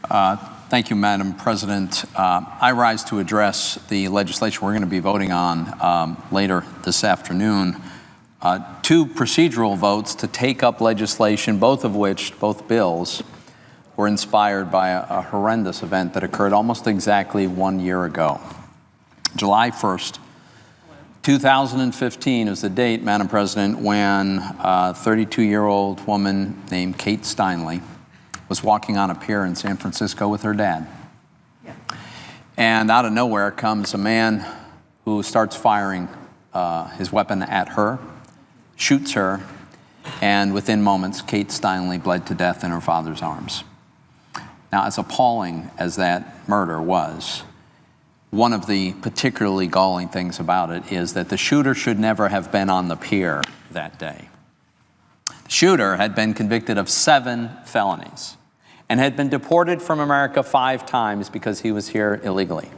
Thank you, Madam President. I rise to address the legislation we're going to be voting on later this afternoon. Two procedural votes to take up legislation, both bills, were inspired by a horrendous event that occurred almost exactly 1 year ago. July 1st, 2015 is the date, Madam President, when a 32-year-old woman named Kate Steinle was walking on a pier in San Francisco with her dad. Yeah. And out of nowhere comes a man who starts firing his weapon at her, shoots her, and within moments, Kate Steinle bled to death in her father's arms. Now, as appalling as that murder was, one of the particularly galling things about it is that the shooter should never have been on the pier that day. The shooter had been convicted of 7 felonies and had been deported from America 5 times because he was here illegally.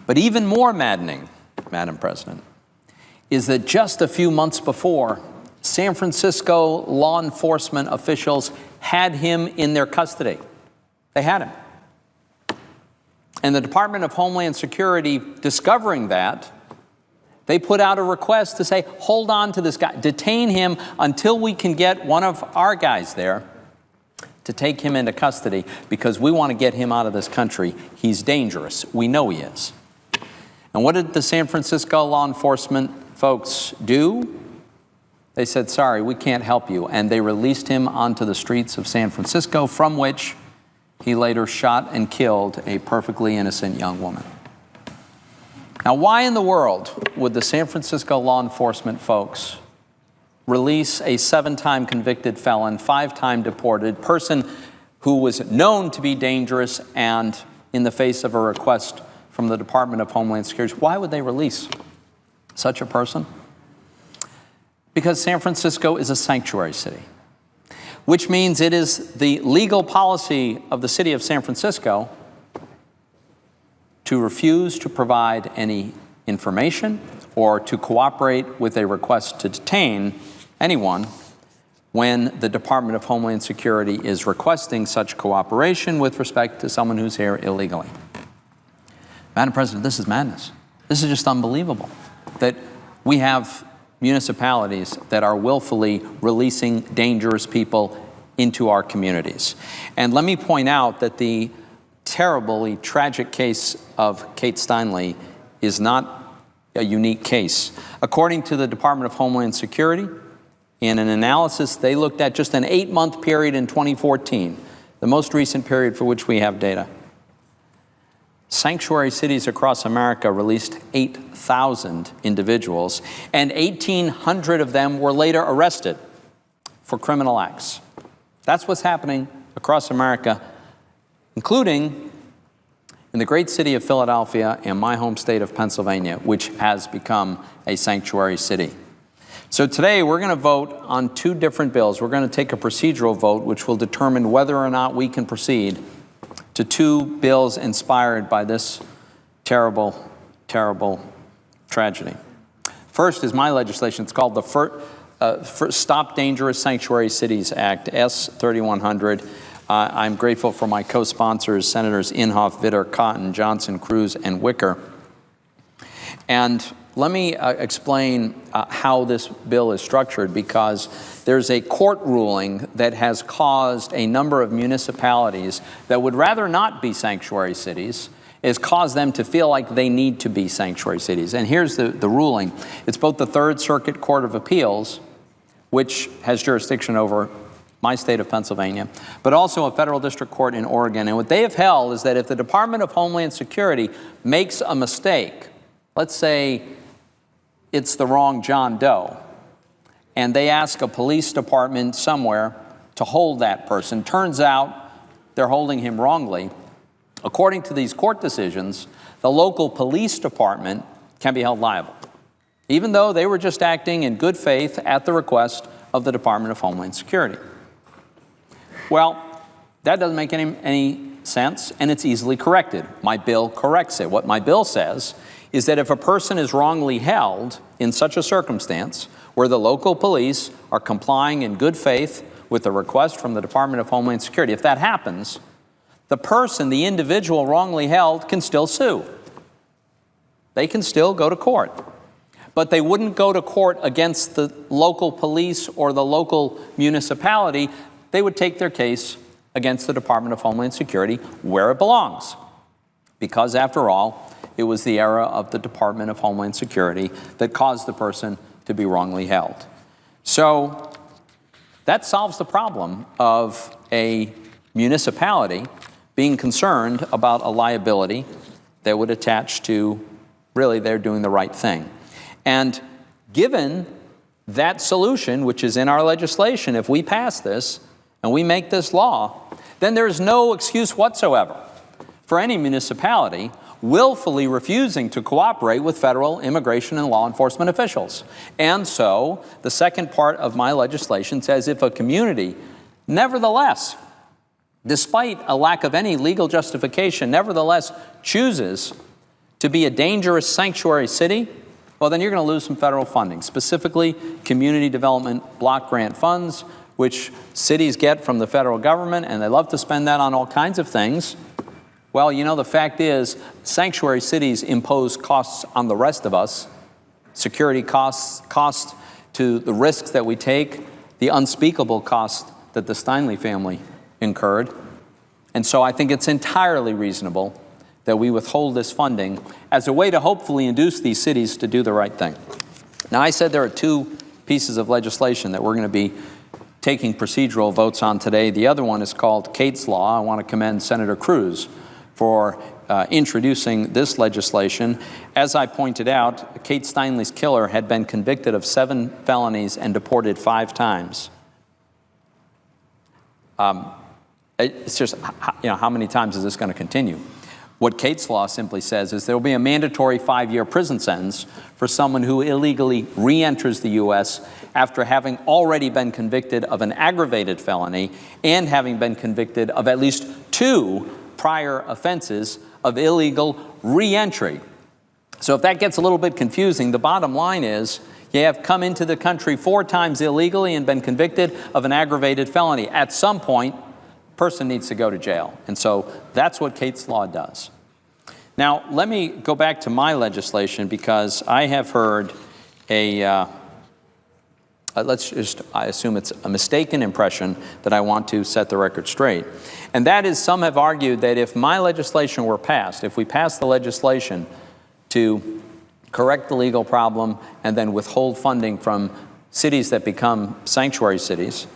But even more maddening, Madam President, is that just a few months before, San Francisco law enforcement officials had him in their custody. They had him. And the Department of Homeland Security, discovering that, they put out a request to say, hold on to this guy, detain him until we can get one of our guys there to take him into custody, because we want to get him out of this country. He's dangerous. We know he is. And what did the San Francisco law enforcement folks do? They said, sorry, we can't help you. And they released him onto the streets of San Francisco, from which he later shot and killed a perfectly innocent young woman. Now, why in the world would the San Francisco law enforcement folks release a 7-time convicted felon, 5-time deported person who was known to be dangerous, and in the face of a request from the Department of Homeland Security, why would they release such a person? Because San Francisco is a sanctuary city, which means it is the legal policy of the city of San Francisco to refuse to provide any information or to cooperate with a request to detain anyone when the Department of Homeland Security is requesting such cooperation with respect to someone who's here illegally. Madam President, this is madness. This is just unbelievable that we have municipalities that are willfully releasing dangerous people into our communities. And let me point out that the terribly tragic case of Kate Steinle is not a unique case. According to the Department of Homeland Security, in an analysis they looked at just an 8-month period in 2014, the most recent period for which we have data, sanctuary cities across America released 8,000 individuals, and 1,800 of them were later arrested for criminal acts. That's what's happening across America, including in the great city of Philadelphia and my home state of Pennsylvania, which has become a sanctuary city. So today we're going to vote on 2 different bills. We're going to take a procedural vote which will determine whether or not we can proceed to 2 bills inspired by this terrible, terrible tragedy. First is my legislation. It's called the Stop Dangerous Sanctuary Cities Act, S-3100. I'm grateful for my co-sponsors, Senators Inhofe, Vitter, Cotton, Johnson, Cruz, and Wicker. And let me explain how this bill is structured, because there's a court ruling that has caused a number of municipalities that would rather not be sanctuary cities, has caused them to feel like they need to be sanctuary cities. And here's the ruling. It's both the Third Circuit Court of Appeals, which has jurisdiction over my state of Pennsylvania, but also a federal district court in Oregon. And what they have held is that if the Department of Homeland Security makes a mistake, let's say it's the wrong John Doe, and they ask a police department somewhere to hold that person, turns out they're holding him wrongly, according to these court decisions, the local police department can be held liable, even though they were just acting in good faith at the request of the Department of Homeland Security. Well, that doesn't make any sense, and it's easily corrected. My bill corrects it. What my bill says is that if a person is wrongly held in such a circumstance where the local police are complying in good faith with a request from the Department of Homeland Security, if that happens, the person, the individual wrongly held, can still sue. They can still go to court. But they wouldn't go to court against the local police or the local municipality. They would take their case against the Department of Homeland Security, where it belongs. Because, after all, it was the era of the Department of Homeland Security that caused the person to be wrongly held. So that solves the problem of a municipality being concerned about a liability that would attach to, really, they're doing the right thing. And given that solution, which is in our legislation, if we pass this and we make this law, then there's no excuse whatsoever for any municipality willfully refusing to cooperate with federal immigration and law enforcement officials. And so the second part of my legislation says if a community nevertheless, despite a lack of any legal justification, nevertheless chooses to be a dangerous sanctuary city, well, then you're going to lose some federal funding, specifically community development block grant funds, which cities get from the federal government, and they love to spend that on all kinds of things. Well, you know, the fact is, sanctuary cities impose costs on the rest of us, security costs to the risks that we take, the unspeakable cost that the Steinle family incurred. And so I think it's entirely reasonable that we withhold this funding as a way to hopefully induce these cities to do the right thing. Now, I said there are two pieces of legislation that we're going to be taking procedural votes on today. The other one is called Kate's Law. I want to commend Senator Cruz for introducing this legislation. As I pointed out, Kate Steinle's killer had been convicted of 7 felonies and deported 5 times. It's just, you know, how many times is this going to continue? What Kate's Law simply says is there will be a mandatory 5-year prison sentence for someone who illegally re-enters the U.S. after having already been convicted of an aggravated felony and having been convicted of at least 2 prior offenses of illegal re-entry. So if that gets a little bit confusing, the bottom line is you have come into the country 4 times illegally and been convicted of an aggravated felony. At some point, person needs to go to jail. And so that's what Kate's Law does. Now, let me go back to my legislation because I have heard I assume it's a mistaken impression that I want to set the record straight. And that is, some have argued that if my legislation were passed, if we passed the legislation to correct the legal problem and then withhold funding from cities that become sanctuary cities,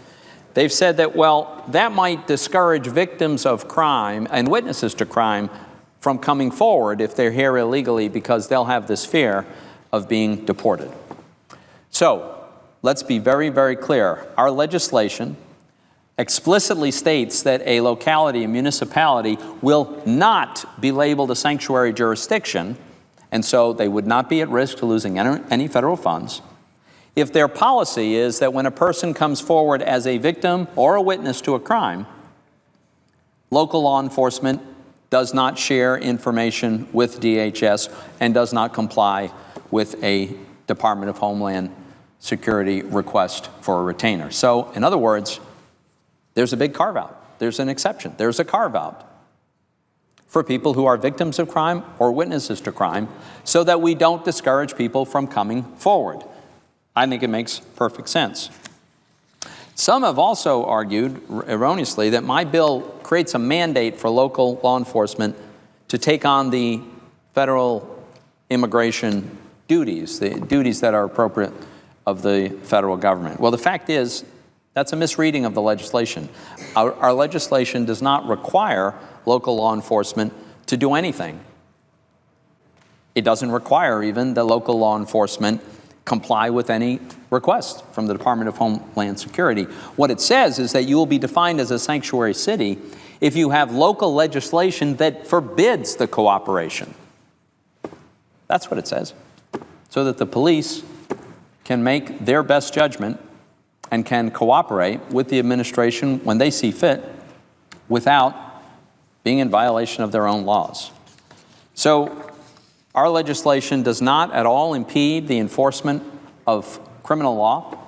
they've said that, well, that might discourage victims of crime and witnesses to crime from coming forward if they're here illegally because they'll have this fear of being deported. So let's be very, very clear. Our legislation explicitly states that a locality, a municipality, will not be labeled a sanctuary jurisdiction, and so they would not be at risk to losing any federal funds if their policy is that when a person comes forward as a victim or a witness to a crime, local law enforcement does not share information with DHS and does not comply with a Department of Homeland Security request for a retainer. So, in other words, there's a big carve-out. There's an exception. There's a carve-out for people who are victims of crime or witnesses to crime so that we don't discourage people from coming forward. I think it makes perfect sense. Some have also argued, erroneously, that my bill creates a mandate for local law enforcement to take on the federal immigration duties, the duties that are appropriate of the federal government. Well, the fact is, that's a misreading of the legislation. Our legislation does not require local law enforcement to do anything. It doesn't require even the local law enforcement comply with any request from the Department of Homeland Security. What it says is that you will be defined as a sanctuary city if you have local legislation that forbids the cooperation. That's what it says. So that the police can make their best judgment and can cooperate with the administration when they see fit without being in violation of their own laws. So our legislation does not at all impede the enforcement of criminal law,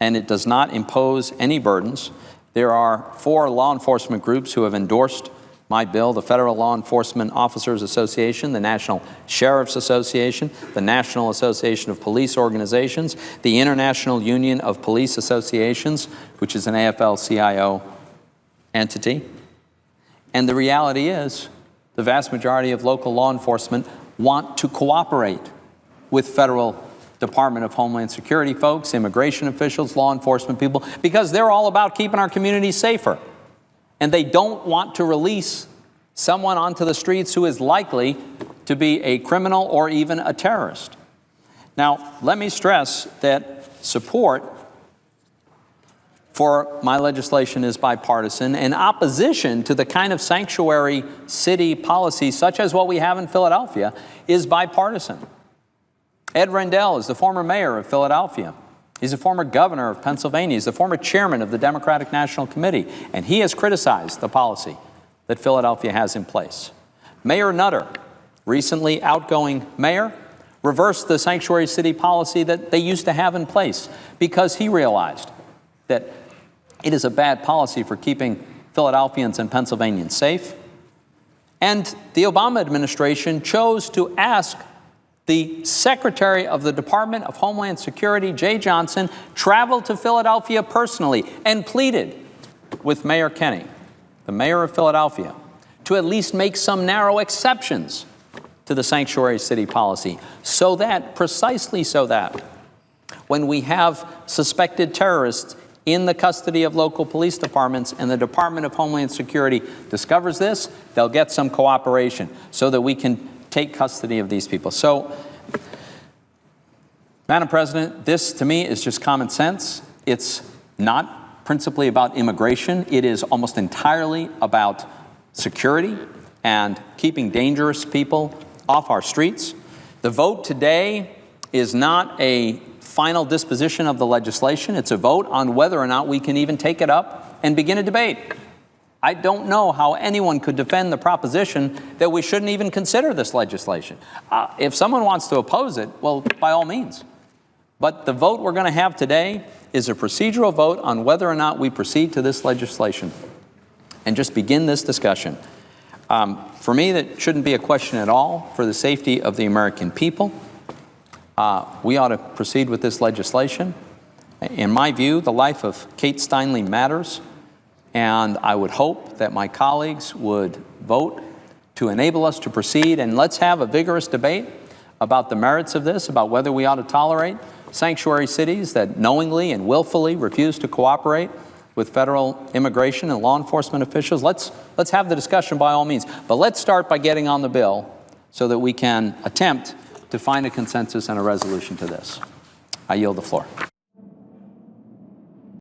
and it does not impose any burdens. There are 4 law enforcement groups who have endorsed my bill, the Federal Law Enforcement Officers Association, the National Sheriff's Association, the National Association of Police Organizations, the International Union of Police Associations, which is an AFL-CIO entity. And the reality is, the vast majority of local law enforcement want to cooperate with federal Department of Homeland Security folks, immigration officials, law enforcement people, because they're all about keeping our communities safer. And they don't want to release someone onto the streets who is likely to be a criminal or even a terrorist. Now, let me stress that support for my legislation is bipartisan, and opposition to the kind of sanctuary city policy, such as what we have in Philadelphia, is bipartisan. Ed Rendell is the former mayor of Philadelphia. He's a former governor of Pennsylvania. He's the former chairman of the Democratic National Committee, and he has criticized the policy that Philadelphia has in place. Mayor Nutter, recently outgoing mayor, reversed the sanctuary city policy that they used to have in place because he realized that it is a bad policy for keeping Philadelphians and Pennsylvanians safe. And the Obama administration chose to ask the Secretary of the Department of Homeland Security, Jay Johnson, traveled to Philadelphia personally and pleaded with Mayor Kenney, the mayor of Philadelphia, to at least make some narrow exceptions to the sanctuary city policy, so that, precisely so that, when we have suspected terrorists in the custody of local police departments and the Department of Homeland Security discovers this, they'll get some cooperation so that we can take custody of these people. So, Madam President, this to me is just common sense. It's not principally about immigration. It is almost entirely about security and keeping dangerous people off our streets. The vote today is not a final disposition of the legislation. It's a vote on whether or not we can even take it up and begin a debate. I don't know how anyone could defend the proposition that we shouldn't even consider this legislation. If someone wants to oppose it, well, by all means. But the vote we're going to have today is a procedural vote on whether or not we proceed to this legislation and just begin this discussion. For me, that shouldn't be a question at all for the safety of the American people. We ought to proceed with this legislation. In my view, the life of Kate Steinle matters. And I would hope that my colleagues would vote to enable us to proceed, and let's have a vigorous debate about the merits of this, about whether we ought to tolerate sanctuary cities that knowingly and willfully refuse to cooperate with federal immigration and law enforcement officials. Let's have the discussion by all means, but let's start by getting on the bill so that we can attempt to find a consensus and a resolution to this. I yield the floor.